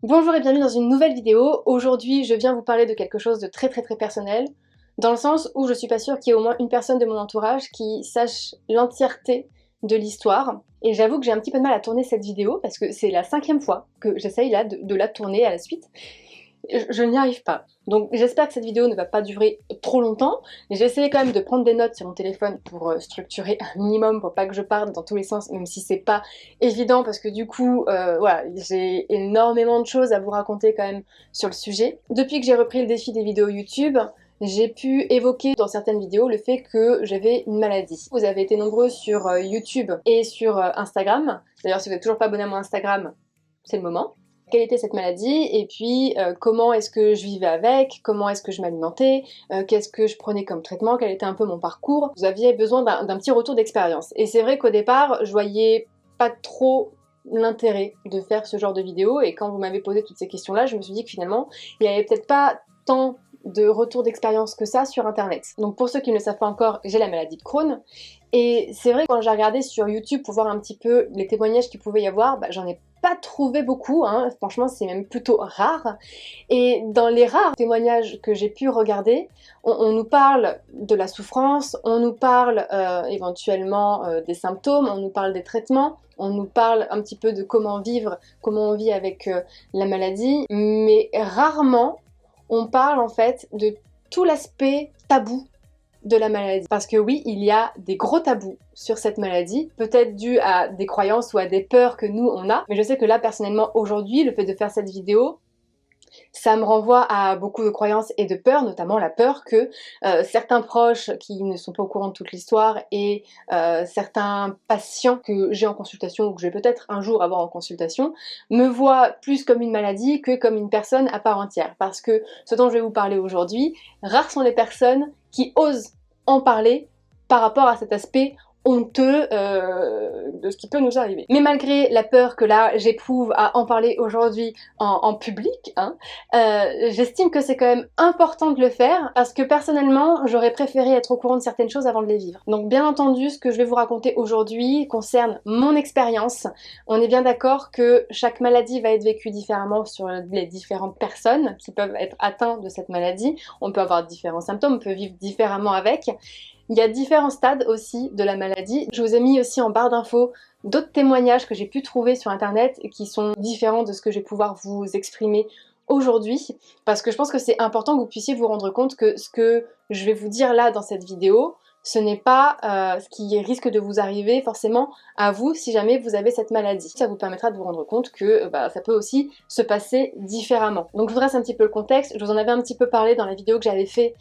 Bonjour et bienvenue dans une nouvelle vidéo. Aujourd'hui, je viens vous parler de quelque chose de très personnel, dans le sens où je suis pas sûre qu'il y ait au moins une personne de mon entourage qui sache l'entièreté de l'histoire. Et j'avoue que j'ai un petit peu de mal à tourner cette vidéo parce que c'est la 5e fois que j'essaye là de la tourner à la suite. Je n'y arrive pas. Donc j'espère que cette vidéo ne va pas durer trop longtemps. J'ai essayé quand même de prendre des notes sur mon téléphone pour structurer un minimum, pour pas que je parte dans tous les sens, même si c'est pas évident parce que du coup, voilà, j'ai énormément de choses à vous raconter quand même sur le sujet. Depuis que j'ai repris le défi des vidéos YouTube, j'ai pu évoquer dans certaines vidéos le fait que j'avais une maladie. Vous avez été nombreux sur YouTube et sur Instagram. D'ailleurs, si vous n'êtes toujours pas abonné à mon Instagram, c'est le moment. Quelle était cette maladie et puis comment est-ce que je vivais avec, comment est-ce que je m'alimentais, qu'est-ce que je prenais comme traitement, quel était un peu mon parcours. Vous aviez besoin d'un petit retour d'expérience. Et c'est vrai qu'au départ, je voyais pas trop l'intérêt de faire ce genre de vidéo et quand vous m'avez posé toutes ces questions-là, je me suis dit que finalement, il n'y avait peut-être pas tant de retour d'expérience que ça sur internet. Donc pour ceux qui ne le savent pas encore, j'ai la maladie de Crohn. Et c'est vrai que quand j'ai regardé sur YouTube pour voir un petit peu les témoignages qu'il pouvait y avoir, j'en ai pas trouvé beaucoup, hein. Franchement c'est même plutôt rare. Et dans les rares témoignages que j'ai pu regarder, on nous parle de la souffrance, on nous parle éventuellement des symptômes, on nous parle des traitements, on nous parle un petit peu de comment vivre, comment on vit avec la maladie, mais rarement on parle en fait de tout l'aspect tabou de la maladie. Parce que oui, il y a des gros tabous sur cette maladie, peut-être dû à des croyances ou à des peurs que nous on a, mais je sais que là personnellement aujourd'hui, le fait de faire cette vidéo, ça me renvoie à beaucoup de croyances et de peurs, notamment la peur que certains proches qui ne sont pas au courant de toute l'histoire et certains patients que j'ai en consultation ou que je vais peut-être un jour avoir en consultation me voient plus comme une maladie que comme une personne à part entière. Parce que ce dont je vais vous parler aujourd'hui, rares sont les personnes qui osent en parler par rapport à cet aspect honteux de ce qui peut nous arriver. Mais malgré la peur que là j'éprouve à en parler aujourd'hui en public, hein, j'estime que c'est quand même important de le faire parce que personnellement j'aurais préféré être au courant de certaines choses avant de les vivre. Donc bien entendu ce que je vais vous raconter aujourd'hui concerne mon expérience. On est bien d'accord que chaque maladie va être vécue différemment sur les différentes personnes qui peuvent être atteintes de cette maladie. On peut avoir différents symptômes, on peut vivre différemment avec. Il y a différents stades aussi de la maladie. Je vous ai mis aussi en barre d'infos d'autres témoignages que j'ai pu trouver sur internet et qui sont différents de ce que je vais pouvoir vous exprimer aujourd'hui, parce que je pense que c'est important que vous puissiez vous rendre compte que ce que je vais vous dire là dans cette vidéo, ce n'est pas ce qui risque de vous arriver forcément à vous si jamais vous avez cette maladie. Ça vous permettra de vous rendre compte que ça peut aussi se passer différemment. Donc je vous dresse un petit peu le contexte, je vous en avais un petit peu parlé dans la vidéo que j'avais fait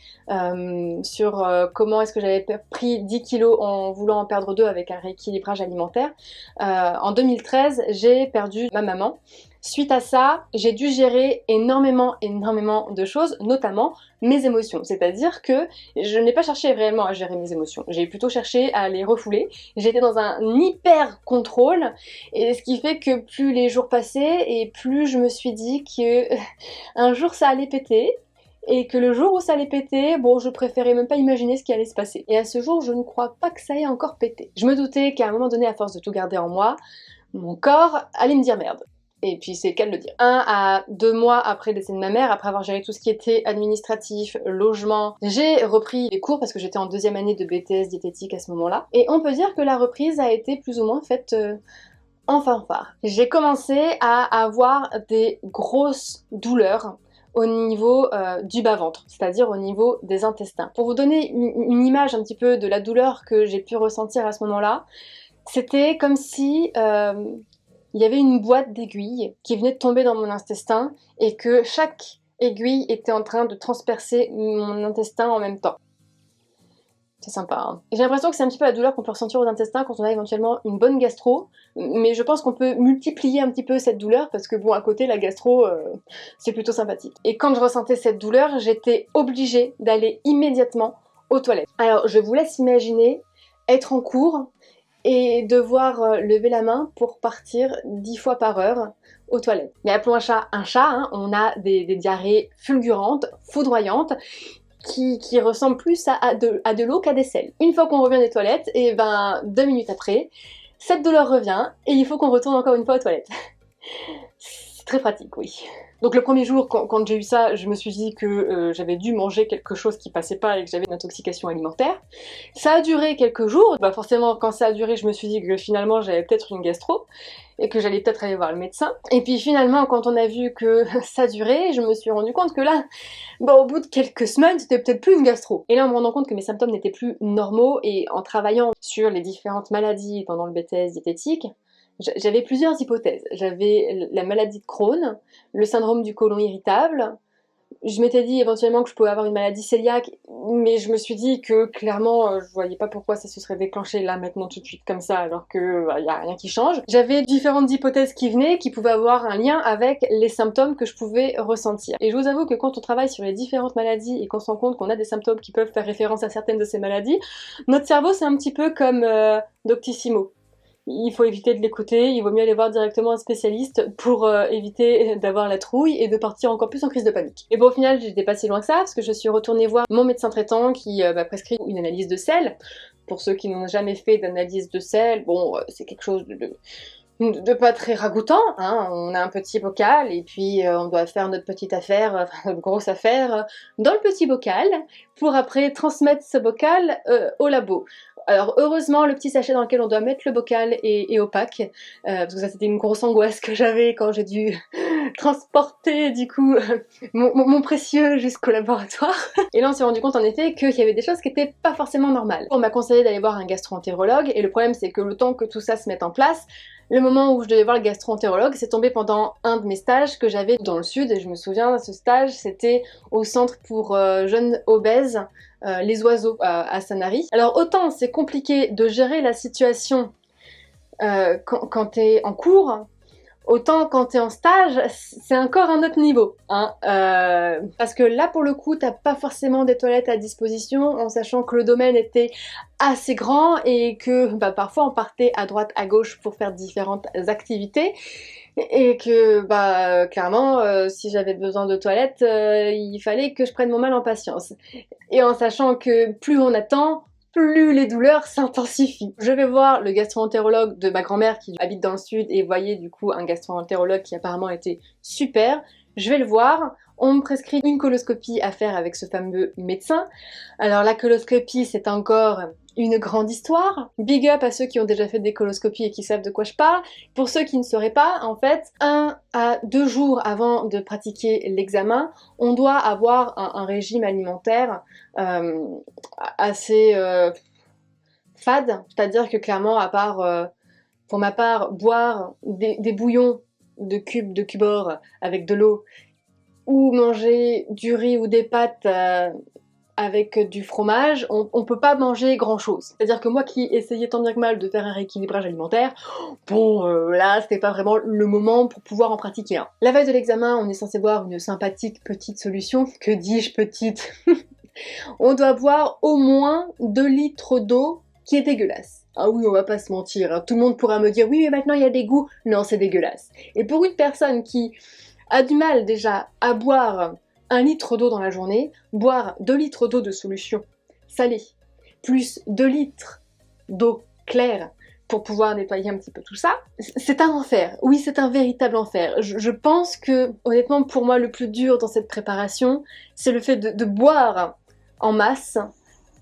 sur comment est-ce que j'avais pris 10 kilos en voulant en perdre 2 avec un rééquilibrage alimentaire. En 2013, j'ai perdu ma maman. Suite à ça, j'ai dû gérer énormément de choses, notamment mes émotions. C'est-à-dire que je n'ai pas cherché réellement à gérer mes émotions, j'ai plutôt cherché à les refouler. J'étais dans un hyper contrôle, et ce qui fait que plus les jours passaient, et plus je me suis dit que un jour ça allait péter, et que le jour où ça allait péter, bon, je préférais même pas imaginer ce qui allait se passer. Et à ce jour, je ne crois pas que ça ait encore pété. Je me doutais qu'à un moment donné, à force de tout garder en moi, mon corps allait me dire merde. Et puis c'est le cas de le dire. 1 à 2 mois après le décès de ma mère, après avoir géré tout ce qui était administratif, logement, j'ai repris les cours parce que j'étais en 2e année de BTS diététique à ce moment-là. Et on peut dire que la reprise a été plus ou moins faite en fanfare. J'ai commencé à avoir des grosses douleurs au niveau du bas-ventre, c'est-à-dire au niveau des intestins. Pour vous donner une image un petit peu de la douleur que j'ai pu ressentir à ce moment-là, c'était comme si il y avait une boîte d'aiguilles qui venait de tomber dans mon intestin et que chaque aiguille était en train de transpercer mon intestin en même temps. C'est sympa, hein. J'ai l'impression que c'est un petit peu la douleur qu'on peut ressentir aux intestins quand on a éventuellement une bonne gastro, mais je pense qu'on peut multiplier un petit peu cette douleur parce que bon, à côté, la gastro, c'est plutôt sympathique. Et quand je ressentais cette douleur, j'étais obligée d'aller immédiatement aux toilettes. Alors, je vous laisse imaginer être en cours et devoir lever la main pour partir 10 fois par heure aux toilettes. Mais appelons un chat, hein, on a des diarrhées fulgurantes, foudroyantes, qui ressemblent plus à de l'eau qu'à des selles. Une fois qu'on revient des toilettes, et 2 minutes après, cette douleur revient et il faut qu'on retourne encore une fois aux toilettes. très pratique, oui. Donc le premier jour, quand j'ai eu ça, je me suis dit que j'avais dû manger quelque chose qui passait pas et que j'avais une intoxication alimentaire. Ça a duré quelques jours. Bah forcément, quand ça a duré, je me suis dit que finalement j'avais peut-être une gastro et que j'allais peut-être aller voir le médecin. Et puis finalement, quand on a vu que ça durait, je me suis rendu compte que là, bah, au bout de quelques semaines, c'était peut-être plus une gastro. Et là, en me rendant compte que mes symptômes n'étaient plus normaux et en travaillant sur les différentes maladies pendant le BTS diététique, j'avais plusieurs hypothèses. J'avais la maladie de Crohn, le syndrome du côlon irritable. Je m'étais dit éventuellement que je pouvais avoir une maladie cœliaque, mais je me suis dit que clairement, je voyais pas pourquoi ça se serait déclenché là maintenant tout de suite comme ça, alors que y a rien qui change. J'avais différentes hypothèses qui venaient, qui pouvaient avoir un lien avec les symptômes que je pouvais ressentir. Et je vous avoue que quand on travaille sur les différentes maladies et qu'on se rend compte qu'on a des symptômes qui peuvent faire référence à certaines de ces maladies, notre cerveau c'est un petit peu comme Doctissimo. Il faut éviter de l'écouter, il vaut mieux aller voir directement un spécialiste pour éviter d'avoir la trouille et de partir encore plus en crise de panique. Et bon, au final, j'étais pas si loin que ça, parce que je suis retournée voir mon médecin traitant qui m'a prescrit une analyse de sel. Pour ceux qui n'ont jamais fait d'analyse de sel, bon, c'est quelque chose de pas très ragoûtant, hein. On a un petit bocal et puis on doit faire notre petite affaire, enfin notre grosse affaire, dans le petit bocal pour après transmettre ce bocal au labo. Alors heureusement, le petit sachet dans lequel on doit mettre le bocal est opaque, parce que ça c'était une grosse angoisse que j'avais quand j'ai dû transporter du coup mon précieux jusqu'au laboratoire. Et là on s'est rendu compte en effet qu'il y avait des choses qui étaient pas forcément normales. On m'a conseillé d'aller voir un gastro-entérologue et le problème c'est que le temps que tout ça se mette en place, le moment où je devais voir le gastro-entérologue, c'est tombé pendant un de mes stages que j'avais dans le sud, et je me souviens de ce stage, c'était au centre pour jeunes obèses, les oiseaux à Sanary. Alors autant c'est compliqué de gérer la situation quand t'es en cours, autant quand t'es en stage, c'est encore un autre niveau, hein. Parce que là, pour le coup, t'as pas forcément des toilettes à disposition, en sachant que le domaine était assez grand et que bah, parfois on partait à droite, à gauche pour faire différentes activités. Et que, bah, clairement, si j'avais besoin de toilettes, il fallait que je prenne mon mal en patience. Et en sachant que plus on attend, plus les douleurs s'intensifient. Je vais voir le gastro-entérologue de ma grand-mère qui habite dans le sud et voyait du coup un gastro-entérologue qui apparemment était super. Je vais le voir, on me prescrit une coloscopie à faire avec ce fameux médecin. Alors la coloscopie c'est encore une grande histoire. Big up à ceux qui ont déjà fait des coloscopies et qui savent de quoi je parle. Pour ceux qui ne sauraient pas, en fait, 1 à 2 jours avant de pratiquer l'examen, on doit avoir un régime alimentaire assez fade. C'est-à-dire que clairement, à part, pour ma part, boire des bouillons de cubord avec de l'eau ou manger du riz ou des pâtes avec du fromage, on peut pas manger grand chose. C'est-à-dire que moi qui essayais tant bien que mal de faire un rééquilibrage alimentaire, bon là c'était pas vraiment le moment pour pouvoir en pratiquer un. La veille de l'examen, on est censé boire une sympathique petite solution, que dis-je petite? On doit boire au moins 2 litres d'eau qui est dégueulasse. Ah oui, on va pas se mentir, hein. Tout le monde pourra me dire oui mais maintenant il y a des goûts. Non, c'est dégueulasse. Et pour une personne qui a du mal déjà à boire 1 litre d'eau dans la journée, boire 2 litres d'eau de solution salée, plus 2 litres d'eau claire pour pouvoir nettoyer un petit peu tout ça, c'est un enfer. Oui, c'est un véritable enfer. Je pense que, honnêtement, pour moi, le plus dur dans cette préparation, c'est le fait de boire en masse,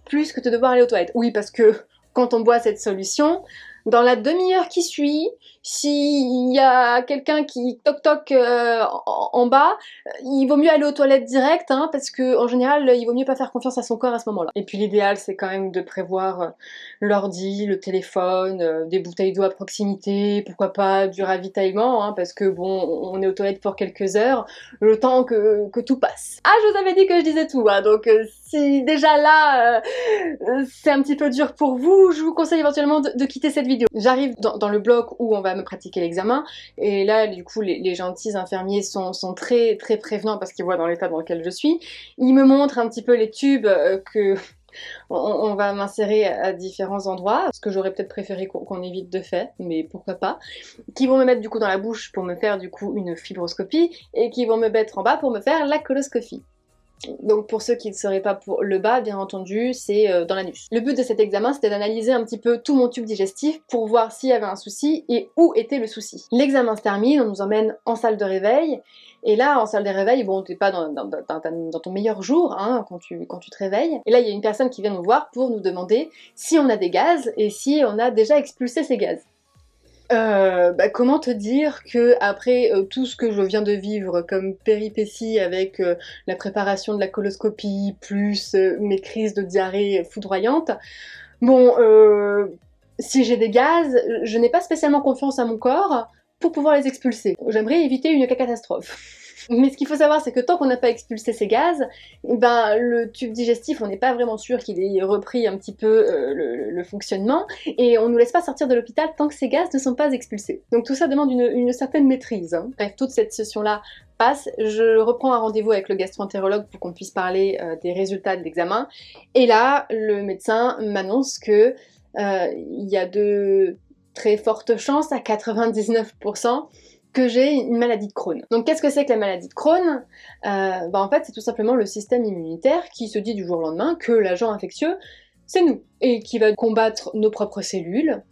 plus que de devoir aller aux toilettes. Oui, parce que quand on boit cette solution, dans la demi-heure qui suit, s'il y a quelqu'un qui toc en bas, il vaut mieux aller aux toilettes direct, hein, parce que en général, il vaut mieux pas faire confiance à son corps à ce moment-là. Et puis l'idéal, c'est quand même de prévoir l'ordi, le téléphone, des bouteilles d'eau à proximité, pourquoi pas du ravitaillement, hein, parce que bon, on est aux toilettes pour quelques heures, le temps que tout passe. Ah, je vous avais dit que je disais tout, hein, donc si déjà là, c'est un petit peu dur pour vous, je vous conseille éventuellement de quitter cette vidéo. J'arrive dans le bloc où on va me pratiquer l'examen, et là du coup les gentils infirmiers sont très prévenants parce qu'ils voient dans l'état dans lequel je suis. Ils me montrent un petit peu les tubes que on va m'insérer à différents endroits, ce que j'aurais peut-être préféré qu'on évite de faire, mais pourquoi pas, qui vont me mettre du coup dans la bouche pour me faire du coup une fibroscopie, et qui vont me mettre en bas pour me faire la coloscopie. Donc pour ceux qui ne seraient pas pour le bas, bien entendu, c'est dans l'anus. Le but de cet examen, c'était d'analyser un petit peu tout mon tube digestif pour voir s'il y avait un souci et où était le souci. L'examen se termine, on nous emmène en salle de réveil, et là, en salle de réveil, bon, t'es pas dans ton meilleur jour, hein, quand tu te réveilles, et là, il y a une personne qui vient nous voir pour nous demander si on a des gaz et si on a déjà expulsé ces gaz. Comment te dire que après tout ce que je viens de vivre comme péripéties avec la préparation de la coloscopie, plus mes crises de diarrhée foudroyantes, bon, si j'ai des gaz, je n'ai pas spécialement confiance à mon corps pour pouvoir les expulser. J'aimerais éviter une catastrophe. Mais ce qu'il faut savoir, c'est que tant qu'on n'a pas expulsé ces gaz, ben, le tube digestif, on n'est pas vraiment sûr qu'il ait repris un petit peu le fonctionnement, et on ne nous laisse pas sortir de l'hôpital tant que ces gaz ne sont pas expulsés. Donc tout ça demande une certaine maîtrise. Hein. Bref, toute cette session-là passe, je reprends un rendez-vous avec le gastro-entérologue pour qu'on puisse parler des résultats de l'examen, et là, le médecin m'annonce que il y a de très fortes chances, à 99%, que j'ai une maladie de Crohn. Donc qu'est-ce que c'est que la maladie de Crohn? En fait c'est tout simplement le système immunitaire qui se dit du jour au lendemain que l'agent infectieux c'est nous, et qui va combattre nos propres cellules,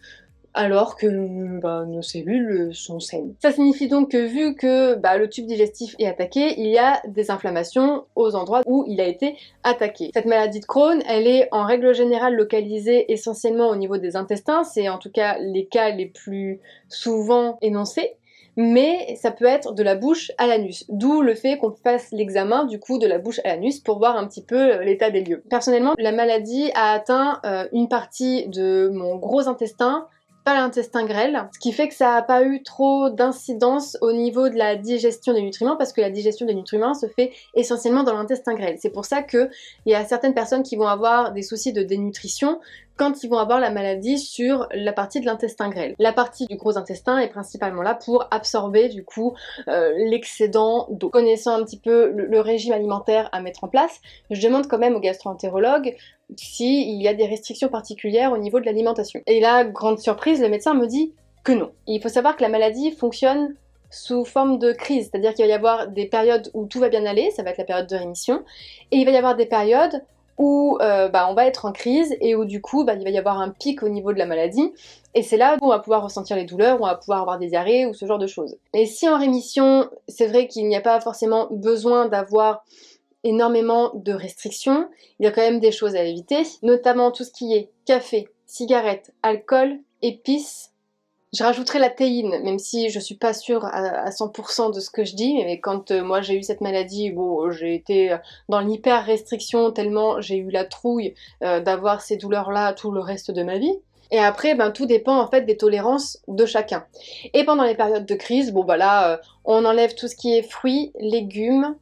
alors que nos cellules sont saines. Ça signifie donc que vu que le tube digestif est attaqué, il y a des inflammations aux endroits où il a été attaqué. Cette maladie de Crohn, elle est en règle générale localisée essentiellement au niveau des intestins, c'est en tout cas les cas les plus souvent énoncés, mais ça peut être de la bouche à l'anus, d'où le fait qu'on fasse l'examen du coup de la bouche à l'anus pour voir un petit peu l'état des lieux. Personnellement, la maladie a atteint une partie de mon gros intestin, pas l'intestin grêle, ce qui fait que ça n'a pas eu trop d'incidence au niveau de la digestion des nutriments, parce que la digestion des nutriments se fait essentiellement dans l'intestin grêle. C'est pour ça qu'il y a certaines personnes qui vont avoir des soucis de dénutrition quand ils vont avoir la maladie sur la partie de l'intestin grêle. La partie du gros intestin est principalement là pour absorber du coup l'excédent d'eau. Connaissant un petit peu le régime alimentaire à mettre en place, je demande quand même au gastro-entérologue s'il y a des restrictions particulières au niveau de l'alimentation. Et là, grande surprise, le médecin me dit que non. Il faut savoir que la maladie fonctionne sous forme de crise, c'est-à-dire qu'il va y avoir des périodes où tout va bien aller, ça va être la période de rémission, et il va y avoir des périodes où on va être en crise et où du coup il va y avoir un pic au niveau de la maladie, et c'est là où on va pouvoir ressentir les douleurs, où on va pouvoir avoir des diarrhées ou ce genre de choses. Et si en rémission, c'est vrai qu'il n'y a pas forcément besoin d'avoir énormément de restrictions, il y a quand même des choses à éviter, notamment tout ce qui est café, cigarettes, alcool, épices. Je rajouterai la théine, même si je suis pas sûre à 100% de ce que je dis, mais quand moi j'ai eu cette maladie, bon, j'ai été dans l'hyper-restriction tellement j'ai eu la trouille d'avoir ces douleurs-là tout le reste de ma vie. Et après, tout dépend en fait des tolérances de chacun. Et pendant les périodes de crise, on enlève tout ce qui est fruits, légumes,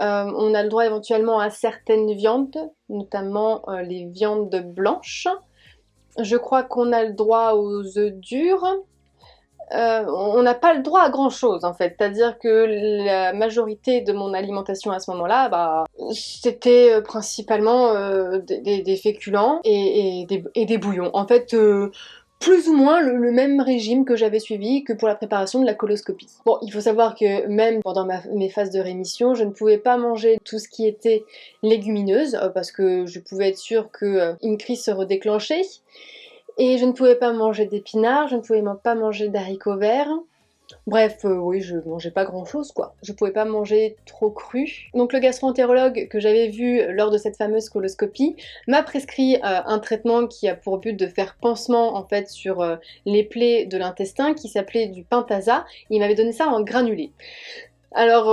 on a le droit éventuellement à certaines viandes, notamment les viandes blanches. Je crois qu'on a le droit aux œufs durs. On n'a pas le droit à grand chose en fait, c'est-à-dire que la majorité de mon alimentation à ce moment-là, c'était principalement des féculents et des bouillons. En fait, plus ou moins le même régime que j'avais suivi que pour la préparation de la coloscopie. Bon, il faut savoir que même pendant mes phases de rémission, je ne pouvais pas manger tout ce qui était légumineuse, parce que je pouvais être sûre qu'une crise se redéclenchait. Et je ne pouvais pas manger d'épinards, je ne pouvais pas manger d'haricots verts. Bref, oui, je mangeais pas grand chose quoi. Je pouvais pas manger trop cru. Donc le gastro-entérologue que j'avais vu lors de cette fameuse coloscopie m'a prescrit un traitement qui a pour but de faire pansement en fait sur les plaies de l'intestin, qui s'appelait du Pentasa. Il m'avait donné ça en granulé. Alors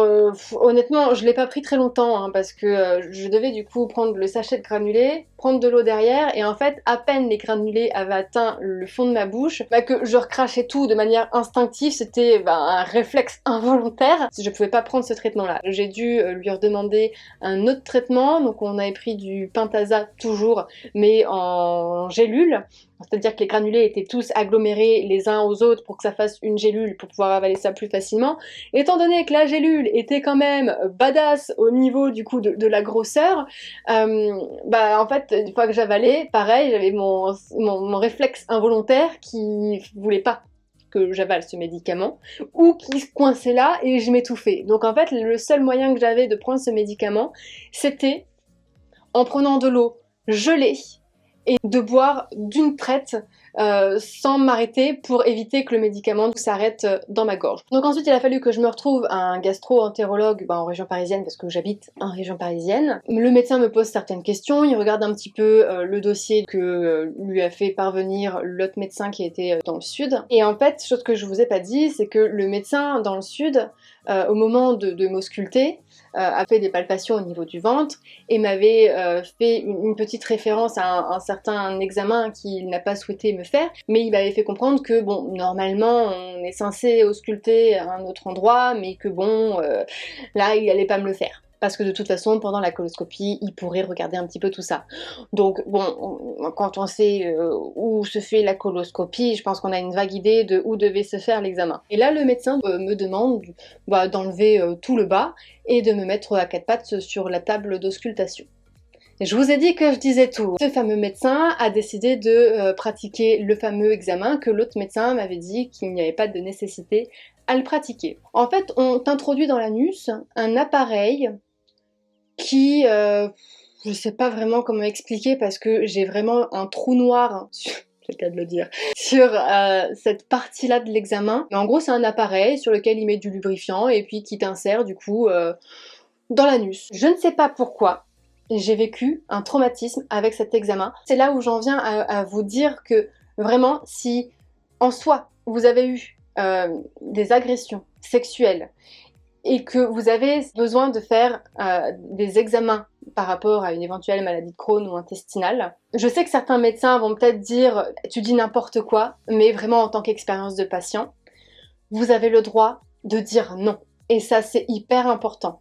honnêtement je l'ai pas pris très longtemps parce que je devais du coup prendre le sachet de granulés, prendre de l'eau derrière, et en fait à peine les granulés avaient atteint le fond de ma bouche que je recrachais tout de manière instinctive. C'était un réflexe involontaire. Je pouvais pas prendre ce traitement là, j'ai dû lui redemander un autre traitement. Donc on avait pris du Pentasa toujours, mais en gélule. C'est-à-dire que les granulés étaient tous agglomérés les uns aux autres pour que ça fasse une gélule pour pouvoir avaler ça plus facilement. Étant donné que la gélule était quand même badass au niveau du coup de la grosseur, en fait une fois que j'avalais, pareil, j'avais mon réflexe involontaire qui voulait pas que j'avale ce médicament, ou qui se coinçait là et je m'étouffais. Donc en fait, le seul moyen que j'avais de prendre ce médicament, c'était en prenant de l'eau gelée et de boire d'une traite sans m'arrêter pour éviter que le médicament s'arrête dans ma gorge. Donc ensuite il a fallu que je me retrouve à un gastro-entérologue en région parisienne parce que j'habite en région parisienne. Le médecin me pose certaines questions, il regarde un petit peu le dossier que lui a fait parvenir l'autre médecin qui était dans le sud. Et en fait, chose que je vous ai pas dit, c'est que le médecin dans le sud, au moment de m'ausculter, a fait des palpations au niveau du ventre et m'avait fait une petite référence à un certain examen qu'il n'a pas souhaité me faire, mais il m'avait fait comprendre que bon, normalement on est censé ausculter à un autre endroit, mais que bon, là il allait pas me le faire. Parce que de toute façon, pendant la coloscopie, il pourrait regarder un petit peu tout ça. Donc bon, quand on sait où se fait la coloscopie, je pense qu'on a une vague idée de où devait se faire l'examen. Et là, le médecin me demande d'enlever tout le bas et de me mettre à quatre pattes sur la table d'auscultation. Je vous ai dit que je disais tout. Ce fameux médecin a décidé de pratiquer le fameux examen que l'autre médecin m'avait dit qu'il n'y avait pas de nécessité à le pratiquer. En fait, on t'introduit dans l'anus un appareil qui, je sais pas vraiment comment expliquer parce que j'ai vraiment un trou noir, c'est le cas de le dire, sur cette partie-là de l'examen. Mais en gros, c'est un appareil sur lequel il met du lubrifiant et puis qui t'insère du coup dans l'anus. Je ne sais pas pourquoi j'ai vécu un traumatisme avec cet examen. C'est là où j'en viens à vous dire que vraiment, si en soi vous avez eu des agressions sexuelles et que vous avez besoin de faire des examens par rapport à une éventuelle maladie de Crohn ou intestinale. Je sais que certains médecins vont peut-être dire « tu dis n'importe quoi », mais vraiment en tant qu'expérience de patient, vous avez le droit de dire non. Et ça, c'est hyper important.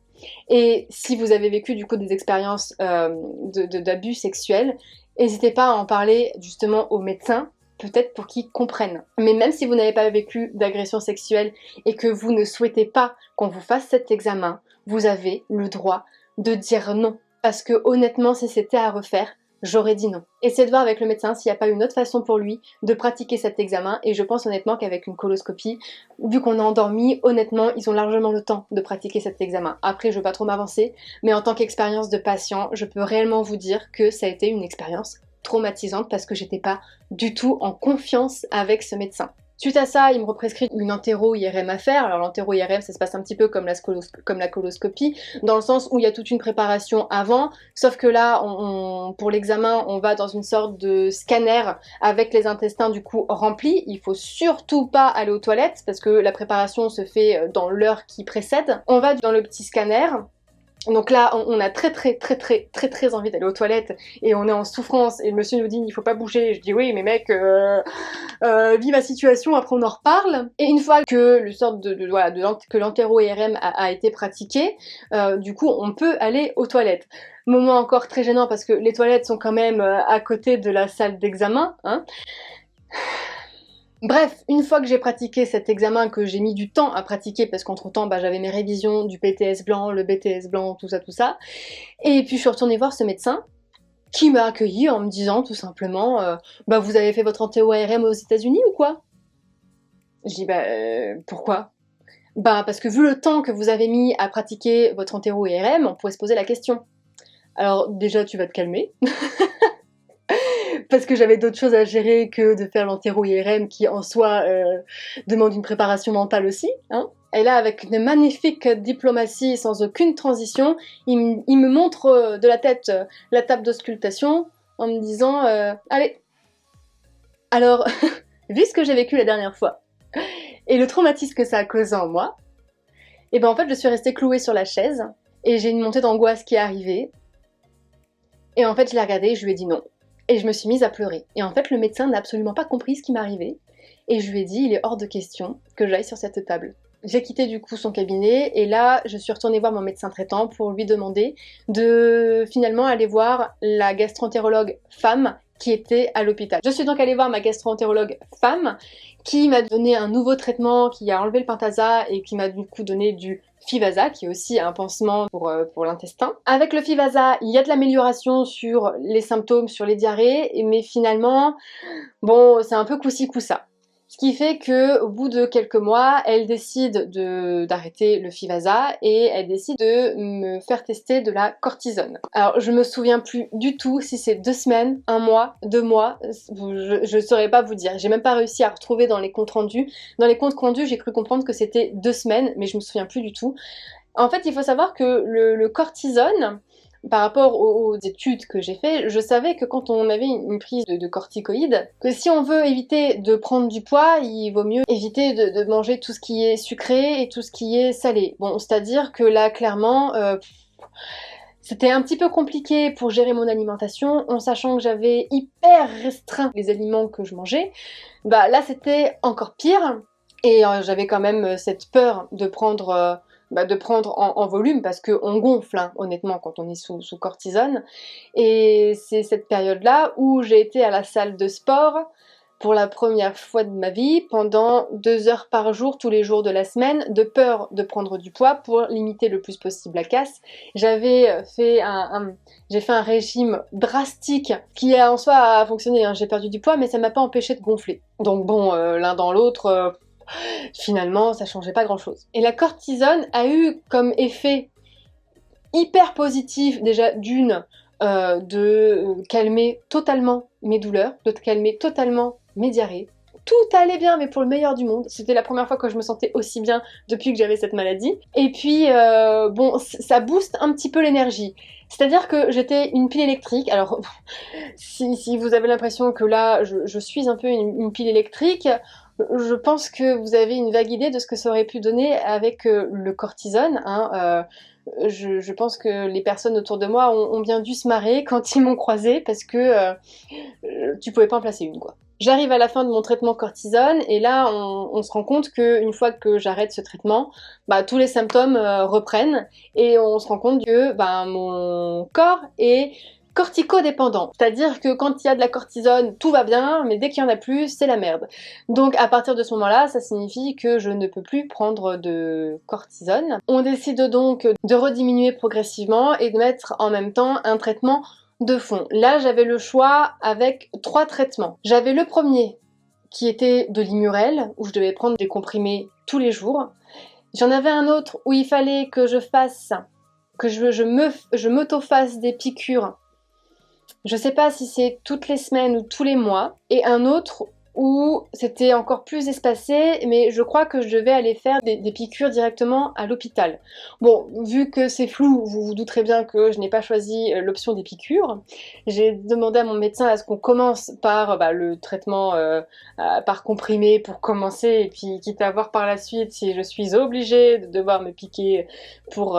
Et si vous avez vécu du coup des expériences d'abus sexuels, n'hésitez pas à en parler justement aux médecins, peut-être pour qu'ils comprennent. Mais même si vous n'avez pas vécu d'agression sexuelle et que vous ne souhaitez pas qu'on vous fasse cet examen, vous avez le droit de dire non. Parce que honnêtement, si c'était à refaire, j'aurais dit non. Essayez de voir avec le médecin s'il n'y a pas une autre façon pour lui de pratiquer cet examen, et je pense honnêtement qu'avec une coloscopie, vu qu'on est endormi, honnêtement, ils ont largement le temps de pratiquer cet examen. Après, je veux pas trop m'avancer, mais en tant qu'expérience de patient, je peux réellement vous dire que ça a été une expérience traumatisante parce que j'étais pas du tout en confiance avec ce médecin. Suite à ça, il me represcrit une entéro-IRM à faire. Alors l'entéro-IRM, ça se passe un petit peu comme la coloscopie, dans le sens où il y a toute une préparation avant, sauf que là, pour l'examen, on va dans une sorte de scanner avec les intestins du coup remplis. Il faut surtout pas aller aux toilettes, parce que la préparation se fait dans l'heure qui précède. On va dans le petit scanner. Donc là, on a très envie d'aller aux toilettes et on est en souffrance et le monsieur nous dit il faut pas bouger. Je dis oui mais mec, vis ma situation, après on en reparle. Et une fois que le sort que l'entéro-IRM a été pratiqué, du coup on peut aller aux toilettes. Moment encore très gênant parce que les toilettes sont quand même à côté de la salle d'examen, hein. Bref, une fois que j'ai pratiqué cet examen, que j'ai mis du temps à pratiquer, parce qu'entre temps j'avais mes révisions du PTS blanc, le BTS blanc, tout ça, et puis je suis retournée voir ce médecin, qui m'a accueilli en me disant tout simplement vous avez fait votre entéro-IRM aux États-Unis ou quoi? Je dis pourquoi? Parce que vu le temps que vous avez mis à pratiquer votre entéro-IRM, on pourrait se poser la question. Alors déjà tu vas te calmer. Parce que j'avais d'autres choses à gérer que de faire l'entéro-IRM qui en soi demande une préparation mentale aussi, hein. Et là, avec une magnifique diplomatie sans aucune transition, il me montre de la tête la table d'auscultation en me disant allez, alors, vu ce que j'ai vécu la dernière fois et le traumatisme que ça a causé en moi, et en fait je suis restée clouée sur la chaise et j'ai une montée d'angoisse qui est arrivée. Et en fait je l'ai regardé et je lui ai dit non. Et je me suis mise à pleurer. Et en fait, le médecin n'a absolument pas compris ce qui m'arrivait. Et je lui ai dit, il est hors de question que j'aille sur cette table. J'ai quitté du coup son cabinet et là, je suis retournée voir mon médecin traitant pour lui demander de finalement aller voir la gastro-entérologue femme qui était à l'hôpital. Je suis donc allée voir ma gastro-entérologue femme qui m'a donné un nouveau traitement, qui a enlevé le pentasa et qui m'a du coup donné du Fivasa, qui est aussi un pansement pour l'intestin. Avec le Fivasa, il y a de l'amélioration sur les symptômes, sur les diarrhées, mais finalement, bon, c'est un peu coup-ci coup-ça. Ce qui fait que au bout de quelques mois, elle décide d'arrêter le Fivasa et elle décide de me faire tester de la cortisone. Alors je me souviens plus du tout si c'est 2 semaines, 1 mois, 2 mois, je saurais pas vous dire. J'ai même pas réussi à retrouver dans les comptes rendus. Dans les comptes rendus, j'ai cru comprendre que c'était 2 semaines, mais je me souviens plus du tout. En fait, il faut savoir que le cortisone, par rapport aux études que j'ai fait, je savais que quand on avait une prise de corticoïdes, que si on veut éviter de prendre du poids, il vaut mieux éviter de manger tout ce qui est sucré et tout ce qui est salé. Bon, c'est-à-dire que là, clairement, c'était un petit peu compliqué pour gérer mon alimentation, en sachant que j'avais hyper restreint les aliments que je mangeais. Bah là, c'était encore pire, et j'avais quand même cette peur de prendre en volume parce qu'on gonfle, hein, honnêtement, quand on est sous cortisone. Et c'est cette période-là où j'ai été à la salle de sport pour la première fois de ma vie pendant 2 heures par jour, tous les jours de la semaine, de peur de prendre du poids pour limiter le plus possible la casse. J'ai fait un régime drastique qui en soi a fonctionné, hein. J'ai perdu du poids, mais ça m'a pas empêché de gonfler. Donc bon, l'un dans l'autre... finalement, ça changeait pas grand chose. Et la cortisone a eu comme effet hyper positif, déjà de calmer totalement mes douleurs, de calmer totalement mes diarrhées. Tout allait bien, mais pour le meilleur du monde. C'était la première fois que je me sentais aussi bien depuis que j'avais cette maladie. Et puis, bon, ça booste un petit peu l'énergie. C'est-à-dire que j'étais une pile électrique. Alors, si vous avez l'impression que là, je suis un peu une pile électrique, je pense que vous avez une vague idée de ce que ça aurait pu donner avec le cortisone, hein. Je pense que les personnes autour de moi ont bien dû se marrer quand ils m'ont croisée parce que tu pouvais pas en placer une, quoi. J'arrive à la fin de mon traitement cortisone et là on se rend compte qu'une fois que j'arrête ce traitement, bah, tous les symptômes reprennent et on se rend compte que bah, mon corps est corticodépendant. C'est-à-dire que quand il y a de la cortisone, tout va bien, mais dès qu'il y en a plus, c'est la merde. Donc à partir de ce moment-là, ça signifie que je ne peux plus prendre de cortisone. On décide donc de rediminuer progressivement et de mettre en même temps un traitement de fond. Là, j'avais le choix avec 3 traitements. J'avais le premier qui était de l'Immurel, où je devais prendre des comprimés tous les jours. J'en avais un autre où il fallait que je m'auto-fasse des piqûres. Je sais pas si c'est toutes les semaines ou tous les mois. Et un autre où c'était encore plus espacé, mais je crois que je devais aller faire des piqûres directement à l'hôpital. Bon, vu que c'est flou, vous vous douterez bien que je n'ai pas choisi l'option des piqûres. J'ai demandé à mon médecin à ce qu'on commence par le traitement par comprimé pour commencer, et puis quitte à voir par la suite si je suis obligée de devoir me piquer pour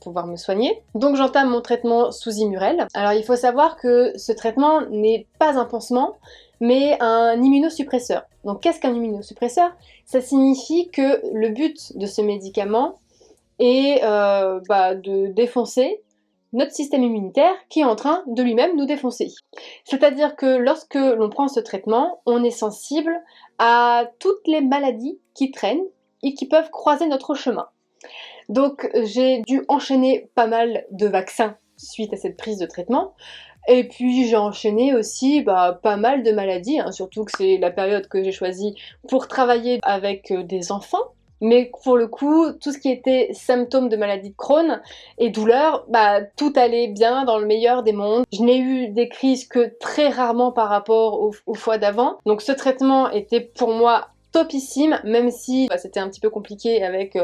pouvoir me soigner. Donc j'entame mon traitement sous Immurel. Alors il faut savoir que ce traitement n'est pas un pansement, mais un immunosuppresseur. Donc qu'est-ce qu'un immunosuppresseur? Ça signifie que le but de ce médicament est de défoncer notre système immunitaire qui est en train de lui-même nous défoncer. C'est-à-dire que lorsque l'on prend ce traitement, on est sensible à toutes les maladies qui traînent et qui peuvent croiser notre chemin. Donc j'ai dû enchaîner pas mal de vaccins suite à cette prise de traitement. Et puis j'ai enchaîné aussi pas mal de maladies, hein, surtout que c'est la période que j'ai choisie pour travailler avec des enfants. Mais pour le coup, tout ce qui était symptômes de maladie de Crohn et douleurs, tout allait bien dans le meilleur des mondes. Je n'ai eu des crises que très rarement par rapport aux fois d'avant. Donc ce traitement était pour moi topissime, même si c'était un petit peu compliqué avec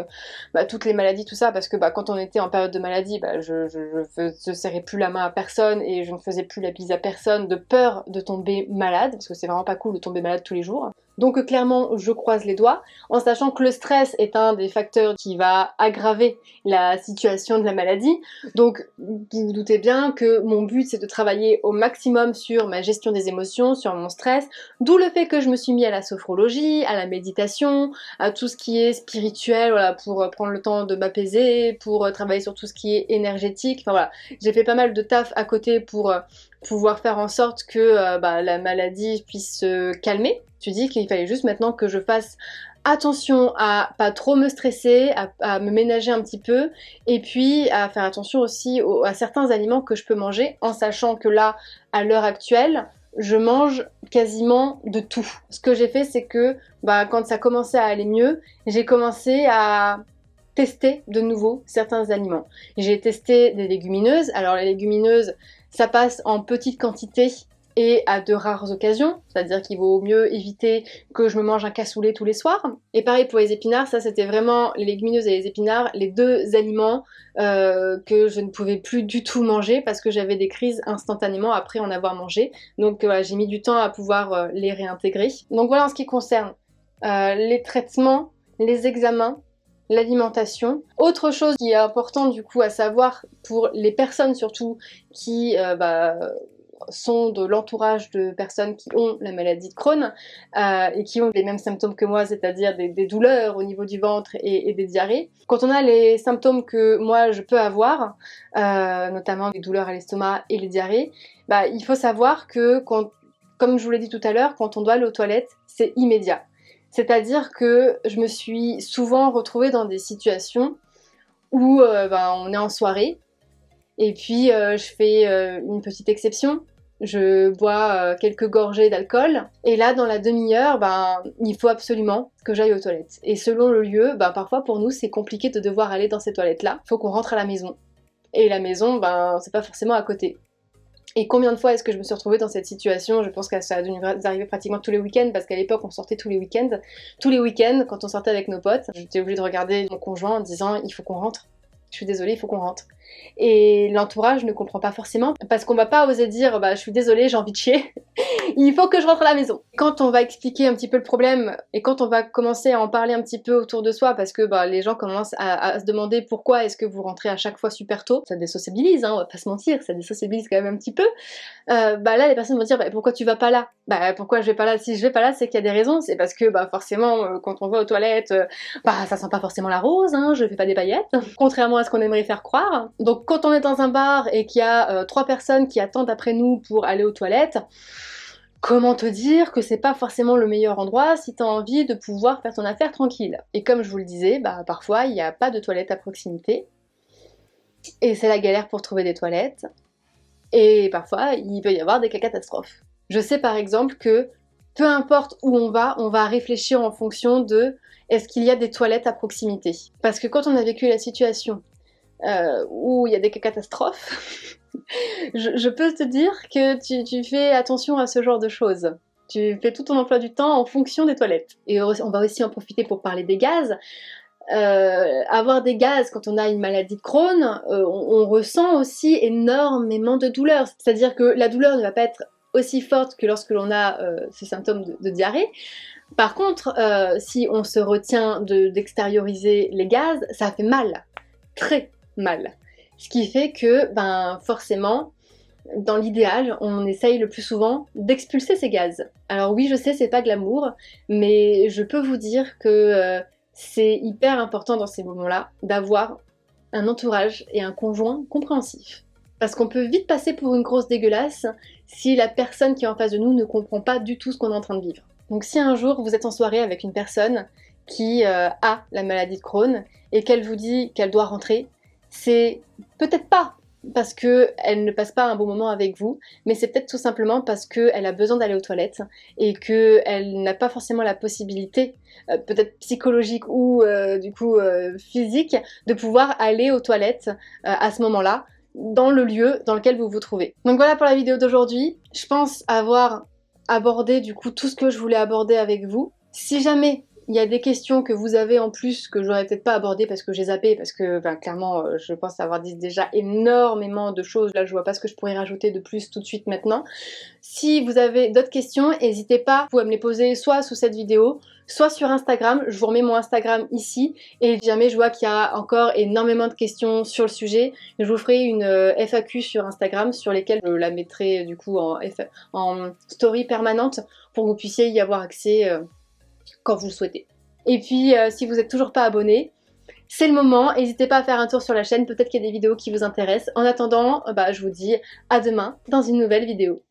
toutes les maladies, tout ça, parce que quand on était en période de maladie, je serrais plus la main à personne et je ne faisais plus la bise à personne de peur de tomber malade, parce que c'est vraiment pas cool de tomber malade tous les jours. Donc clairement, je croise les doigts, en sachant que le stress est un des facteurs qui va aggraver la situation de la maladie. Donc vous vous doutez bien que mon but c'est de travailler au maximum sur ma gestion des émotions, sur mon stress, d'où le fait que je me suis mis à la sophrologie, à la méditation, à tout ce qui est spirituel, voilà, pour prendre le temps de m'apaiser, pour travailler sur tout ce qui est énergétique. Enfin voilà, j'ai fait pas mal de taf à côté pour pouvoir faire en sorte que la maladie puisse se calmer. Tu dis qu'il fallait juste maintenant que je fasse attention à pas trop me stresser, à me ménager un petit peu, et puis à faire attention aussi à certains aliments que je peux manger, en sachant que là, à l'heure actuelle, je mange quasiment de tout. Ce que j'ai fait, c'est que quand ça commençait à aller mieux, j'ai commencé à tester de nouveau certains aliments. J'ai testé des légumineuses. Alors les légumineuses, ça passe en petite quantité et à de rares occasions, c'est-à-dire qu'il vaut mieux éviter que je me mange un cassoulet tous les soirs. Et pareil pour les épinards, ça c'était vraiment les légumineuses et les épinards, les deux aliments que je ne pouvais plus du tout manger parce que j'avais des crises instantanément après en avoir mangé. Donc voilà, j'ai mis du temps à pouvoir les réintégrer. Donc voilà en ce qui concerne les traitements, les examens, l'alimentation. Autre chose qui est importante du coup à savoir pour les personnes surtout qui sont de l'entourage de personnes qui ont la maladie de Crohn et qui ont les mêmes symptômes que moi, c'est-à-dire des douleurs au niveau du ventre et des diarrhées. Quand on a les symptômes que moi je peux avoir, notamment les douleurs à l'estomac et les diarrhées, il faut savoir que, comme je vous l'ai dit tout à l'heure, quand on doit aller aux toilettes, c'est immédiat. C'est-à-dire que je me suis souvent retrouvée dans des situations où on est en soirée, et puis je fais une petite exception, je bois quelques gorgées d'alcool, et là dans la demi-heure, il faut absolument que j'aille aux toilettes. Et selon le lieu, parfois pour nous c'est compliqué de devoir aller dans ces toilettes-là, il faut qu'on rentre à la maison. Et la maison, c'est pas forcément à côté. Et combien de fois est-ce que je me suis retrouvée dans cette situation? Je pense que ça a dû nous arriver pratiquement tous les week-ends, parce qu'à l'époque on sortait tous les week-ends. Tous les week-ends, quand on sortait avec nos potes, j'étais obligée de regarder mon conjoint en disant il faut qu'on rentre. Je suis désolée, il faut qu'on rentre. Et l'entourage ne comprend pas forcément, parce qu'on va pas oser dire je suis désolée, j'ai envie de chier, il faut que je rentre à la maison. Quand on va expliquer un petit peu le problème, et quand on va commencer à en parler un petit peu autour de soi, parce que les gens commencent à se demander pourquoi est-ce que vous rentrez à chaque fois super tôt, ça désociabilise, on va pas se mentir, ça désociabilise quand même un petit peu. Là les personnes vont dire pourquoi tu vas pas là? Pourquoi je vais pas là? Si je vais pas là, c'est qu'il y a des raisons, c'est parce que forcément quand on va aux toilettes, ça sent pas forcément la rose, je fais pas des paillettes, contrairement à ce qu'on aimerait faire croire. Donc quand on est dans un bar et qu'il y a 3 personnes qui attendent après nous pour aller aux toilettes, comment te dire que c'est pas forcément le meilleur endroit si t'as envie de pouvoir faire ton affaire tranquille. Et comme je vous le disais, parfois il n'y a pas de toilettes à proximité, et c'est la galère pour trouver des toilettes, et parfois il peut y avoir des cas catastrophes. Je sais par exemple que peu importe où on va réfléchir en fonction de est-ce qu'il y a des toilettes à proximité. Parce que quand on a vécu la situation où il y a des cas catastrophes, je peux te dire que tu fais attention à ce genre de choses. Tu fais tout ton emploi du temps en fonction des toilettes. Et on va aussi en profiter pour parler des gaz. Avoir des gaz quand on a une maladie de Crohn, on ressent aussi énormément de douleur. C'est-à-dire que la douleur ne va pas être aussi forte que lorsque l'on a ces symptômes de diarrhée. Par contre, si on se retient d'extérioriser les gaz, ça fait mal. Très mal. Ce qui fait que, forcément, dans l'idéal, on essaye le plus souvent d'expulser ces gaz. Alors oui, je sais, c'est pas glamour, mais je peux vous dire que c'est hyper important dans ces moments-là d'avoir un entourage et un conjoint compréhensif. Parce qu'on peut vite passer pour une grosse dégueulasse si la personne qui est en face de nous ne comprend pas du tout ce qu'on est en train de vivre. Donc si un jour vous êtes en soirée avec une personne qui a la maladie de Crohn et qu'elle vous dit qu'elle doit rentrer, c'est peut-être pas parce qu'elle ne passe pas un bon moment avec vous, mais c'est peut-être tout simplement parce qu'elle a besoin d'aller aux toilettes et qu'elle n'a pas forcément la possibilité, peut-être psychologique ou physique, de pouvoir aller aux toilettes à ce moment-là, dans le lieu dans lequel vous vous trouvez. Donc voilà pour la vidéo d'aujourd'hui. Je pense avoir abordé du coup tout ce que je voulais aborder avec vous. Si jamais il y a des questions que vous avez en plus que j'aurais peut-être pas abordées parce que j'ai zappé, parce que clairement je pense avoir dit déjà énormément de choses, là je vois pas ce que je pourrais rajouter de plus tout de suite maintenant. Si vous avez d'autres questions, n'hésitez pas à me les poser soit sous cette vidéo, soit sur Instagram, je vous remets mon Instagram ici, et si jamais je vois qu'il y a encore énormément de questions sur le sujet, je vous ferai une FAQ sur Instagram sur lesquelles je la mettrai du coup en story permanente pour que vous puissiez y avoir accès quand vous le souhaitez. Et puis si vous n'êtes toujours pas abonné, c'est le moment, n'hésitez pas à faire un tour sur la chaîne, peut-être qu'il y a des vidéos qui vous intéressent. En attendant, je vous dis à demain dans une nouvelle vidéo.